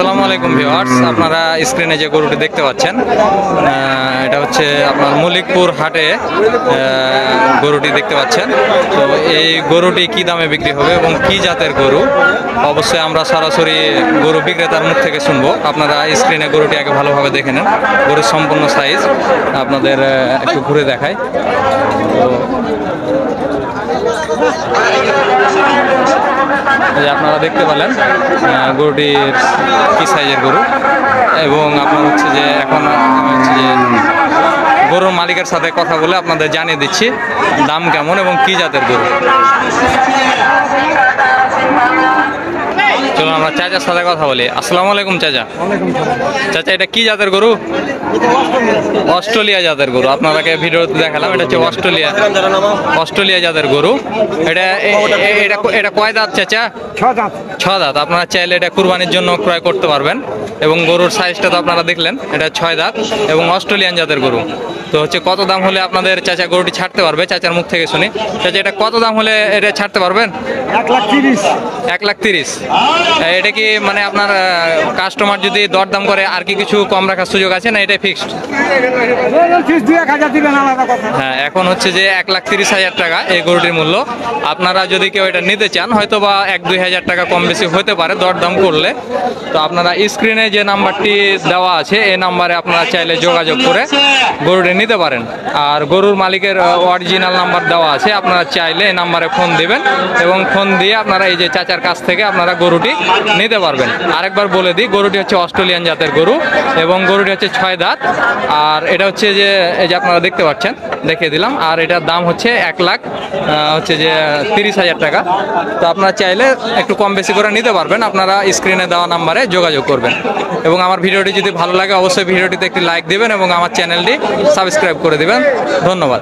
আসসালামু আলাইকুম ভিউয়ার্স, আপনারা স্ক্রিনে যে গরুটি দেখতে পাচ্ছেন এটা হচ্ছে আপনার মল্লিকপুর হাটে গরুটি দেখতে পাচ্ছেন। তো এই গরুটি কি দামে বিক্রি হবে এবং কি জাতের গরু, অবশ্যই আমরা সরাসরি গরু বিক্রেতার মুখ থেকে শুনবো। আপনারা স্ক্রিনে গরুটি আগে ভালোভাবে দেখে নেন। গরুর সম্পূর্ণ সাইজ আপনাদের একটু ঘুরে দেখায়। তো আপনারা দেখতে পেলেন গরুটির কি সাইজের গরু, এবং আপনার হচ্ছে যে এখন আমি হচ্ছে যে গরুর মালিকের সাথে কথা বলে আপনাদের জানিয়ে দিচ্ছি দাম কেমন এবং কি জাতের গরু। চলুন আমরা চাচার সাথে কথা বলি। আসসালামু আলাইকুম চাচা। চাচা, এটা কি জাতের গরু? অস্ট্রেলিয়া জাতের গরু। আপনাকে ভিডিওতে দেখালাম, এটা হচ্ছে অস্ট্রেলিয়া জাতের গরু। এটা এটা কয় দাঁত চাচা? 6 দাঁত। আপনারা চাইলে এটা কুরবানির জন্য ক্রয় করতে পারবেন। এবং গরুর সাইজটা তো আপনারা দেখলেন, এটা 6 দাঁত এবং অস্ট্রেলিয়ান জাতের গরু। তো হচ্ছে কত দাম হলে আপনাদের চাচা গরুটি ছাড়তে পারবে? চাচার মুখ থেকে শুনি। চাচা, এটা কত দাম হলে এটা ছাড়তে পারবেন? 1,30,000। এটা কি মানে আপনার কাস্টমার যদি দরদাম করে আর কি কিছু কম রাখার সুযোগ আছে, না এটাই ফিক্সড? হ্যাঁ, এখন হচ্ছে যে 1,30,000 টাকা এই গরুটির মূল্য। আপনারা যদি কেউ এটা নিতে চান, হয়তো বা 1-2 হাজার টাকা কম বেশি হতে পারে দরদাম করলে। তো আপনারা স্ক্রিনে যে নাম্বারটি দেওয়া আছে এই নাম্বারে আপনারা চাইলে যোগাযোগ করে গরুটি নিতে পারেন। আর গরুর মালিকের অরিজিনাল নাম্বার দেওয়া আছে, আপনারা চাইলে এই নাম্বারে ফোন দিবেন এবং ফোন দিয়ে আপনারা এই যে চাচার কাছ থেকে আপনারা গরুটি নিতে পারবেন। আরেকবার বলে দিই, গরুটি হচ্ছে অস্ট্রেলিয়ান জাতের গরু এবং গরুটি হচ্ছে 6 দাঁত। আর এটা হচ্ছে যে এই যে আপনারা দেখতে পাচ্ছেন, দেখিয়ে দিলাম। আর এটার দাম হচ্ছে 1,30,000 টাকা। তো আপনারা চাইলে একটু কম বেশি করে নিতে পারবেন। আপনারা স্ক্রিনে দেওয়া নাম্বারে যোগাযোগ করবেন। এবং আমার ভিডিওটি যদি ভালো লাগে অবশ্যই ভিডিওটিতে একটি লাইক দিবেন এবং আমার চ্যানেলটি সাবস্ক্রাইব করে দিবেন। ধন্যবাদ।